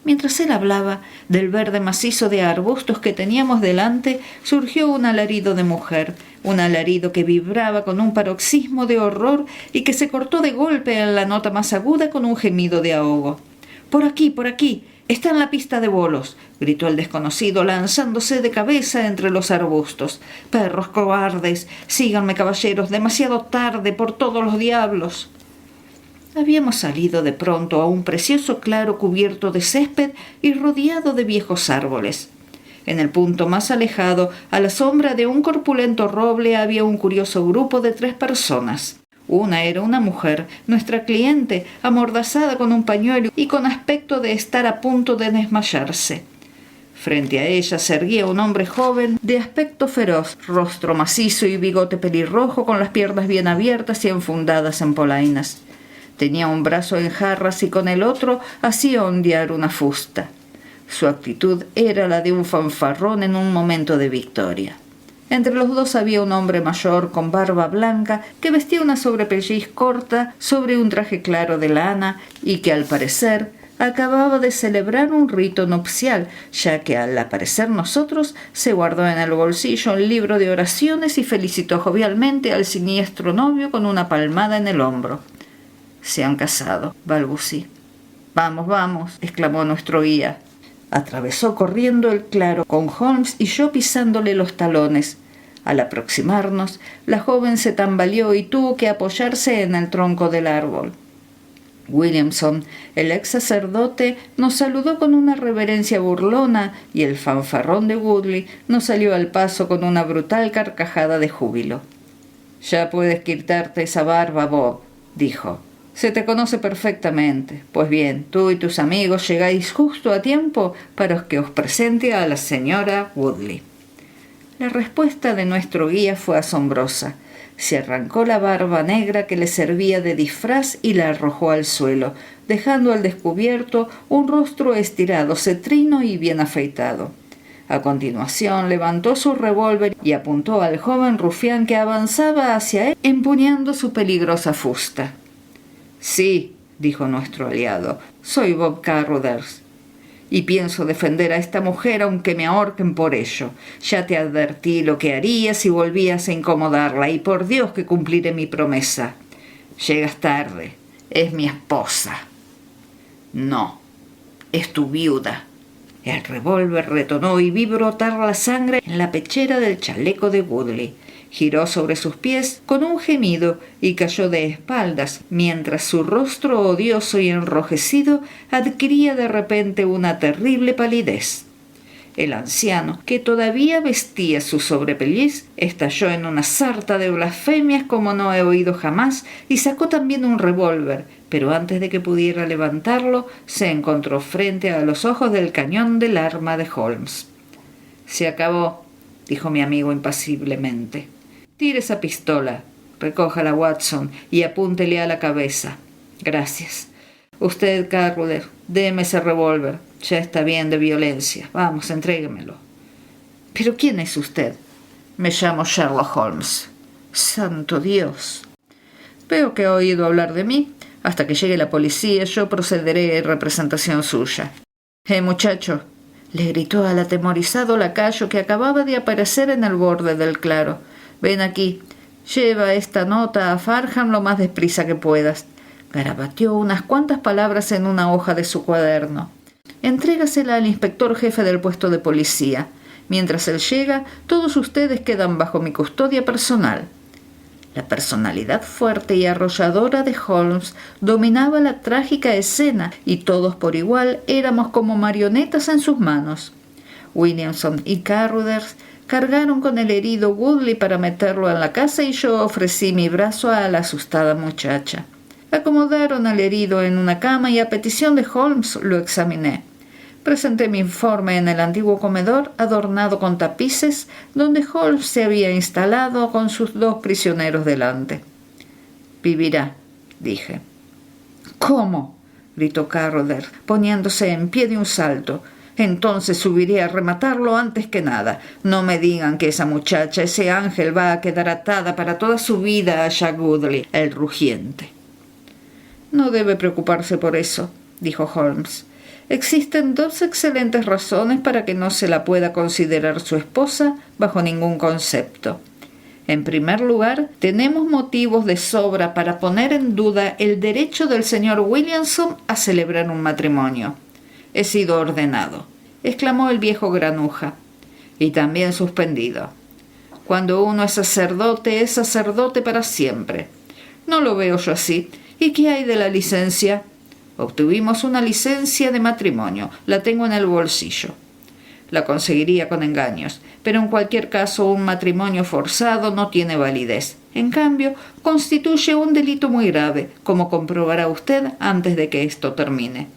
Speaker 1: Mientras él hablaba, del verde macizo de arbustos que teníamos delante surgió un alarido de mujer, un alarido que vibraba con un paroxismo de horror y que se cortó de golpe en la nota más aguda con un gemido de ahogo. Por aquí, está en la pista de bolos», gritó el desconocido, lanzándose de cabeza entre los arbustos. «Perros cobardes, síganme, caballeros, demasiado tarde, por todos los diablos». Habíamos salido de pronto a un precioso claro cubierto de césped y rodeado de viejos árboles. En el punto más alejado, a la sombra de un corpulento roble, había un curioso grupo de 3 personas. Una era una mujer, nuestra cliente, amordazada con un pañuelo y con aspecto de estar a punto de desmayarse. Frente a ella se erguía un hombre joven, de aspecto feroz, rostro macizo y bigote pelirrojo, con las piernas bien abiertas y enfundadas en polainas. Tenía un brazo en jarras y con el otro hacía ondear una fusta. Su actitud era la de un fanfarrón en un momento de victoria. Entre los dos había un hombre mayor con barba blanca que vestía una sobrepelliz corta sobre un traje claro de lana y que, al parecer, acababa de celebrar un rito nupcial, ya que al aparecer nosotros se guardó en el bolsillo un libro de oraciones y felicitó jovialmente al siniestro novio con una palmada en el hombro. «Se han casado», balbucí. «Vamos, vamos», exclamó nuestro guía. Atravesó corriendo el claro, con Holmes y yo pisándole los talones. Al aproximarnos, la joven se tambaleó y tuvo que apoyarse en el tronco del árbol. Williamson, el ex sacerdote, nos saludó con una reverencia burlona y el fanfarrón de Woodley nos salió al paso con una brutal carcajada de júbilo. «Ya puedes quitarte esa barba, Bob», dijo. «Se te conoce perfectamente. Pues bien, tú y tus amigos llegáis justo a tiempo para que os presente a la señora Woodley». La respuesta de nuestro guía fue asombrosa. Se arrancó la barba negra que le servía de disfraz y la arrojó al suelo, dejando al descubierto un rostro estirado, cetrino y bien afeitado. A continuación levantó su revólver y apuntó al joven rufián que avanzaba hacia él empuñando su peligrosa fusta. «Sí», dijo nuestro aliado, «soy Bob Carruthers y pienso defender a esta mujer aunque me ahorquen por ello. Ya te advertí lo que haría si volvías a incomodarla y por Dios que cumpliré mi promesa. Llegas tarde. Es mi esposa». «No, es tu viuda». El revólver retonó y vi brotar la sangre en la pechera del chaleco de Woodley. Giró sobre sus pies con un gemido y cayó de espaldas, mientras su rostro odioso y enrojecido adquiría de repente una terrible palidez. El anciano, que todavía vestía su sobrepelliz, estalló en una sarta de blasfemias como no he oído jamás y sacó también un revólver, pero antes de que pudiera levantarlo, se encontró frente a los ojos del cañón del arma de Holmes. «Se acabó», dijo mi amigo impasiblemente. «Tire esa pistola, recójala, Watson, y apúntele a la cabeza». «Gracias. Usted, Carruthers, déme ese revólver. Ya está bien de violencia. Vamos, entréguemelo». «¿Pero quién es usted?» «Me llamo Sherlock Holmes». «Santo Dios». «Veo que ha oído hablar de mí. Hasta que llegue la policía, yo procederé en representación suya. Muchacho, le gritó al atemorizado lacayo que acababa de aparecer en el borde del claro. Ven aquí, lleva esta nota a Farham lo más deprisa que puedas. Garabateó unas cuantas palabras en una hoja de su cuaderno. Entrégasela al inspector jefe del puesto de policía. Mientras él llega, todos ustedes quedan bajo mi custodia personal. La personalidad fuerte y arrolladora de Holmes dominaba la trágica escena y todos por igual éramos como marionetas en sus manos. Williamson y Carruthers cargaron con el herido Woodley para meterlo en la casa y yo ofrecí mi brazo a la asustada muchacha. Acomodaron al herido en una cama y a petición de Holmes lo examiné. Presenté mi informe en el antiguo comedor adornado con tapices donde Holmes se había instalado con sus 2 prisioneros delante. «Vivirá», dije. «¿Cómo?», gritó Carruthers, poniéndose en pie de un salto. «Entonces subiré a rematarlo antes que nada. No me digan que esa muchacha, ese ángel, va a quedar atada para toda su vida a Jack Woodley, el rugiente». «No debe preocuparse por eso», dijo Holmes. «Existen 2 excelentes razones para que no se la pueda considerar su esposa bajo ningún concepto. En primer lugar, tenemos motivos de sobra para poner en duda el derecho del señor Williamson a celebrar un matrimonio. He sido ordenado», exclamó el viejo granuja, «y también suspendido. Cuando uno es sacerdote para siempre. No lo veo yo así. ¿Y qué hay de la licencia?» «Obtuvimos una licencia de matrimonio. La tengo en el bolsillo. La conseguiría con engaños, pero en cualquier caso un matrimonio forzado no tiene validez. En cambio, constituye un delito muy grave, como comprobará usted antes de que esto termine.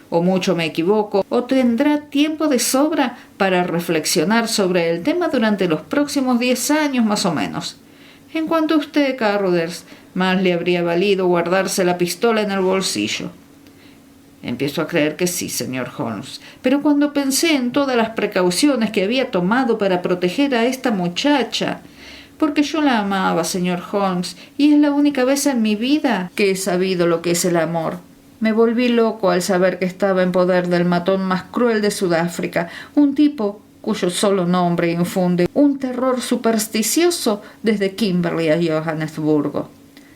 Speaker 1: O mucho me equivoco, o tendrá tiempo de sobra para reflexionar sobre el tema durante los próximos 10 años más o menos. En cuanto a usted, Carruthers, más le habría valido guardarse la pistola en el bolsillo». «Empiezo a creer que sí, señor Holmes, pero cuando pensé en todas las precauciones que había tomado para proteger a esta muchacha, porque yo la amaba, señor Holmes, y es la única vez en mi vida que he sabido lo que es el amor. Me volví loco al saber que estaba en poder del matón más cruel de Sudáfrica, un tipo cuyo solo nombre infunde un terror supersticioso desde Kimberley a Johannesburgo.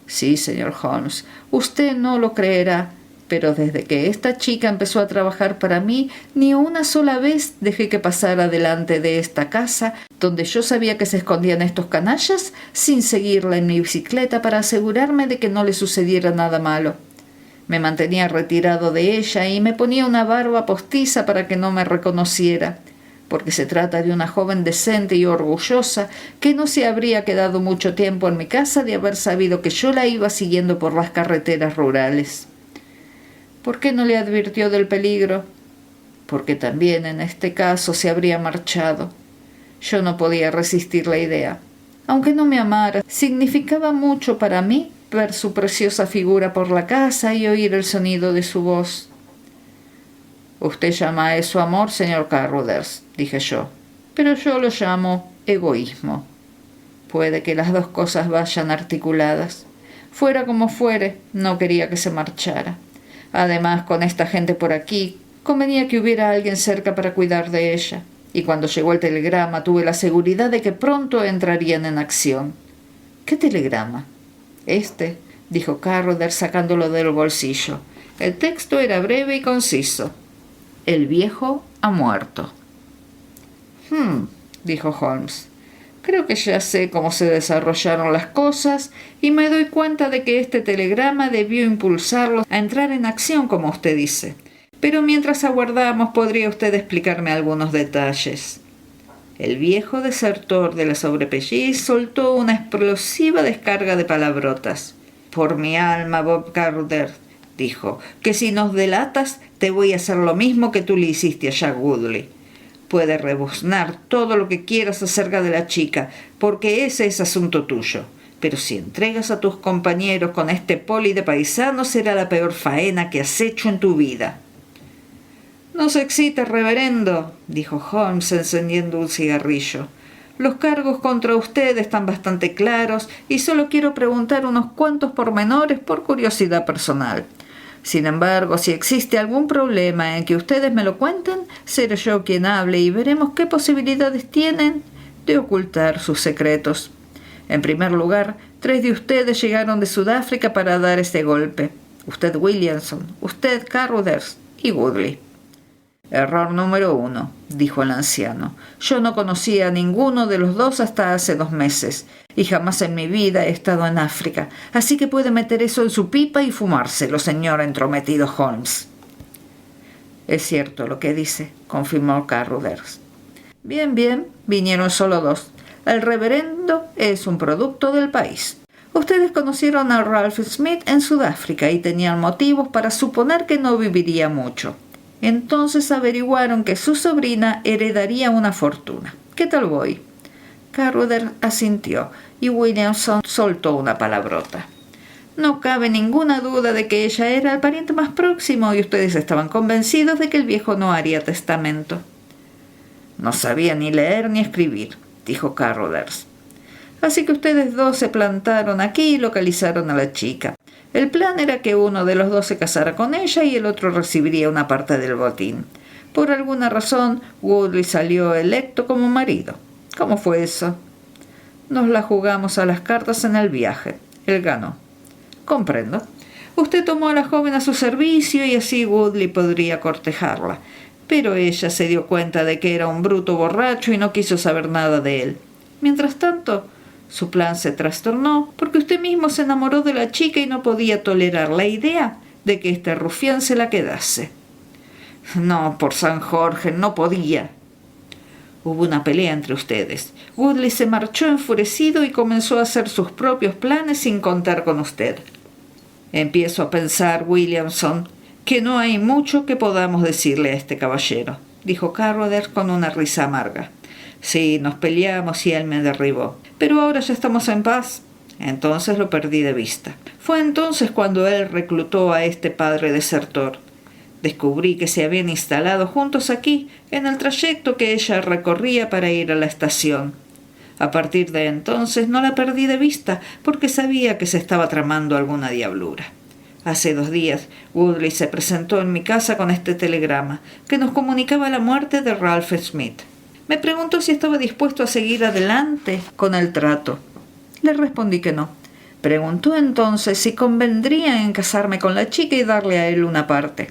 Speaker 1: Sí, señor Holmes, usted no lo creerá, pero desde que esta chica empezó a trabajar para mí, ni una sola vez dejé que pasara delante de esta casa, donde yo sabía que se escondían estos canallas, sin seguirla en mi bicicleta para asegurarme de que no le sucediera nada malo. Me mantenía retirado de ella y me ponía una barba postiza para que no me reconociera, porque se trata de una joven decente y orgullosa que no se habría quedado mucho tiempo en mi casa de haber sabido que yo la iba siguiendo por las carreteras rurales. ¿Por qué no le advirtió del peligro? Porque también en este caso se habría marchado. Yo no podía resistir la idea. Aunque no me amara, significaba mucho para mí ver su preciosa figura por la casa y oír el sonido de su voz. «Usted llama a eso amor, señor Carruthers», dije yo, «pero yo lo llamo egoísmo. Puede que las 2 cosas vayan articuladas. Fuera como fuere, no quería que se marchara. Además, con esta gente por aquí, convenía que hubiera alguien cerca para cuidar de ella, y cuando llegó el telegrama tuve la seguridad de que pronto entrarían en acción». «¿Qué telegrama?» «Este», dijo Carruthers sacándolo del bolsillo. El texto era breve y conciso. «El viejo ha muerto». Dijo Holmes. «Creo que ya sé cómo se desarrollaron las cosas y me doy cuenta de que este telegrama debió impulsarlos a entrar en acción, como usted dice. Pero mientras aguardamos, ¿podría usted explicarme algunos detalles?» El viejo desertor de la sobrepelliz soltó una explosiva descarga de palabrotas. «Por mi alma, Bob Carruthers», dijo, «que si nos delatas te voy a hacer lo mismo que tú le hiciste a Jack Woodley. Puedes rebuznar todo lo que quieras acerca de la chica, porque ese es asunto tuyo. Pero si entregas a tus compañeros con este poli de paisanos, será la peor faena que has hecho en tu vida». «No se excite, reverendo», dijo Holmes encendiendo un cigarrillo. Los cargos contra usted están bastante claros y solo quiero preguntar unos cuantos pormenores por curiosidad personal. Sin embargo, si existe algún problema en que ustedes me lo cuenten, seré yo quien hable y veremos qué posibilidades tienen de ocultar sus secretos. En primer lugar, 3 de ustedes llegaron de Sudáfrica para dar este golpe. Usted Williamson, usted Carruthers y Woodley. Error número 1, dijo el anciano. Yo no conocía a ninguno de los dos hasta hace 2 meses, y jamás en mi vida he estado en África, así que puede meter eso en su pipa y fumárselo, señor entrometido Holmes. Es cierto lo que dice, confirmó Carruthers. Bien, vinieron solo 2. El reverendo es un producto del país. Ustedes conocieron a Ralph Smith en Sudáfrica y tenían motivos para suponer que no viviría mucho. Entonces averiguaron que su sobrina heredaría una fortuna. ¿Qué tal voy? Carruthers asintió y Williamson soltó una palabrota. No cabe ninguna duda de que ella era el pariente más próximo y ustedes estaban convencidos de que el viejo no haría testamento. No sabía ni leer ni escribir, dijo Carruthers. Así que ustedes 2 se plantaron aquí y localizaron a la chica. El plan era que uno de los 2 se casara con ella y el otro recibiría una parte del botín. Por alguna razón, Woodley salió electo como marido. ¿Cómo fue eso? Nos la jugamos a las cartas en el viaje. Él ganó. Comprendo. Usted tomó a la joven a su servicio y así Woodley podría cortejarla. Pero ella se dio cuenta de que era un bruto borracho y no quiso saber nada de él. Mientras tanto, su plan se trastornó porque usted mismo se enamoró de la chica y no podía tolerar la idea de que este rufián se la quedase. No, por San Jorge, no podía. Hubo una pelea entre ustedes. Woodley se marchó enfurecido y comenzó a hacer sus propios planes sin contar con usted. Empiezo a pensar, Williamson, que no hay mucho que podamos decirle a este caballero, dijo Carruthers con una risa amarga. Sí, nos peleamos y él me derribó. Pero ahora ya estamos en paz. Entonces lo perdí de vista. Fue entonces cuando él reclutó a este padre desertor. Descubrí que se habían instalado juntos aquí, en el trayecto que ella recorría para ir a la estación. A partir de entonces no la perdí de vista, porque sabía que se estaba tramando alguna diablura. Hace 2 días, Woodley se presentó en mi casa con este telegrama, que nos comunicaba la muerte de Ralph Smith. Me preguntó si estaba dispuesto a seguir adelante con el trato. Le respondí que no. Preguntó entonces si convendría en casarme con la chica y darle a él una parte.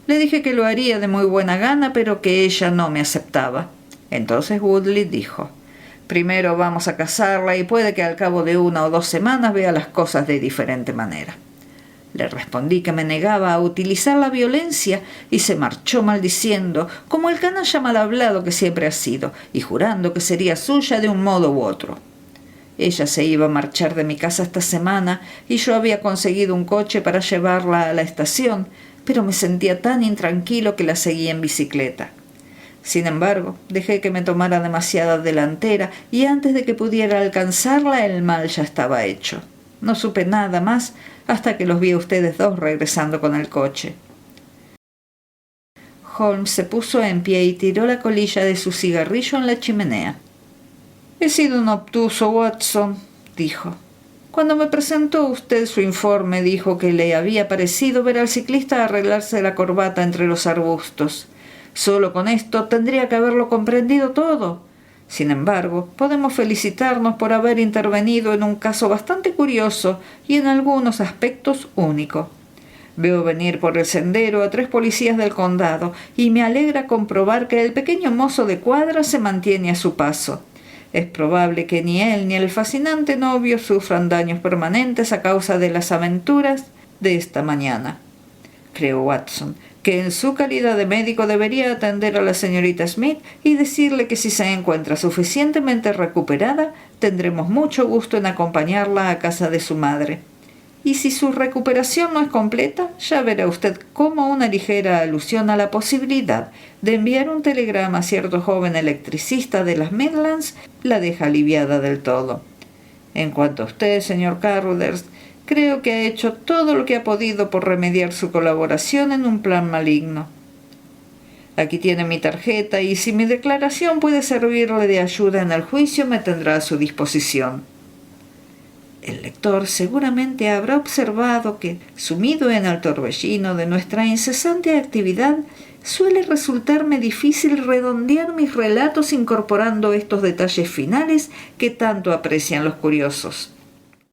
Speaker 1: Le dije que lo haría de muy buena gana, pero que ella no me aceptaba. Entonces Woodley dijo: primero vamos a casarla y puede que al cabo de 1 o 2 semanas vea las cosas de diferente manera. Le respondí que me negaba a utilizar la violencia y se marchó maldiciendo, como el canalla mal hablado que siempre ha sido, y jurando que sería suya de un modo u otro. Ella se iba a marchar de mi casa esta semana y yo había conseguido un coche para llevarla a la estación, pero me sentía tan intranquilo que la seguí en bicicleta. Sin embargo, dejé que me tomara demasiada delantera y antes de que pudiera alcanzarla el mal ya estaba hecho. No supe nada más hasta que los vi a ustedes 2 regresando con el coche. Holmes se puso en pie y tiró la colilla de su cigarrillo en la chimenea. He sido un obtuso, Watson, dijo. Cuando me presentó usted su informe, dijo que le había parecido ver al ciclista arreglarse la corbata entre los arbustos. Solo con esto tendría que haberlo comprendido todo. Sin embargo, podemos felicitarnos por haber intervenido en un caso bastante curioso y en algunos aspectos único. Veo venir por el sendero a 3 policías del condado y me alegra comprobar que el pequeño mozo de cuadra se mantiene a su paso. Es probable que ni él ni el fascinante novio sufran daños permanentes a causa de las aventuras de esta mañana. Creo, Watson, que en su calidad de médico debería atender a la señorita Smith y decirle que si se encuentra suficientemente recuperada, tendremos mucho gusto en acompañarla a casa de su madre. Y si su recuperación no es completa, ya verá usted cómo una ligera alusión a la posibilidad de enviar un telegrama a cierto joven electricista de las Midlands la deja aliviada del todo. En cuanto a usted, señor Carruthers, creo que ha hecho todo lo que ha podido por remediar su colaboración en un plan maligno. Aquí tiene mi tarjeta y si mi declaración puede servirle de ayuda en el juicio, me tendrá a su disposición. El lector seguramente habrá observado que, sumido en el torbellino de nuestra incesante actividad, suele resultarme difícil redondear mis relatos incorporando estos detalles finales que tanto aprecian los curiosos.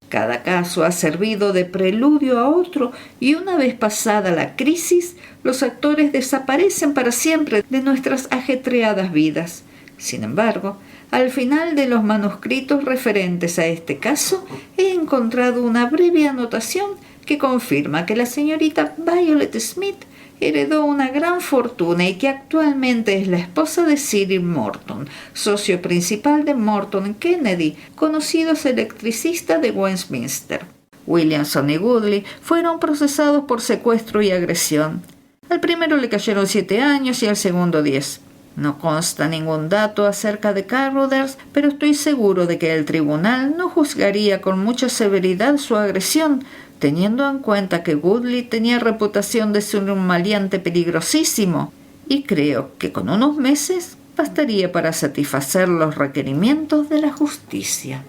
Speaker 1: Cada caso ha servido de preludio a otro y una vez pasada la crisis, los actores desaparecen para siempre de nuestras ajetreadas vidas. Sin embargo, al final de los manuscritos referentes a este caso, he encontrado una breve anotación que confirma que la señorita Violet Smith heredó una gran fortuna y que actualmente es la esposa de Cyril Morton, socio principal de Morton Kennedy, conocidos electricistas de Westminster. Williamson y Woodley fueron procesados por secuestro y agresión. Al primero le cayeron 7 años y al segundo 10. No consta ningún dato acerca de Carruthers, pero estoy seguro de que el tribunal no juzgaría con mucha severidad su agresión, teniendo en cuenta que Woodley tenía reputación de ser un maleante peligrosísimo, y creo que con unos meses bastaría para satisfacer los requerimientos de la justicia.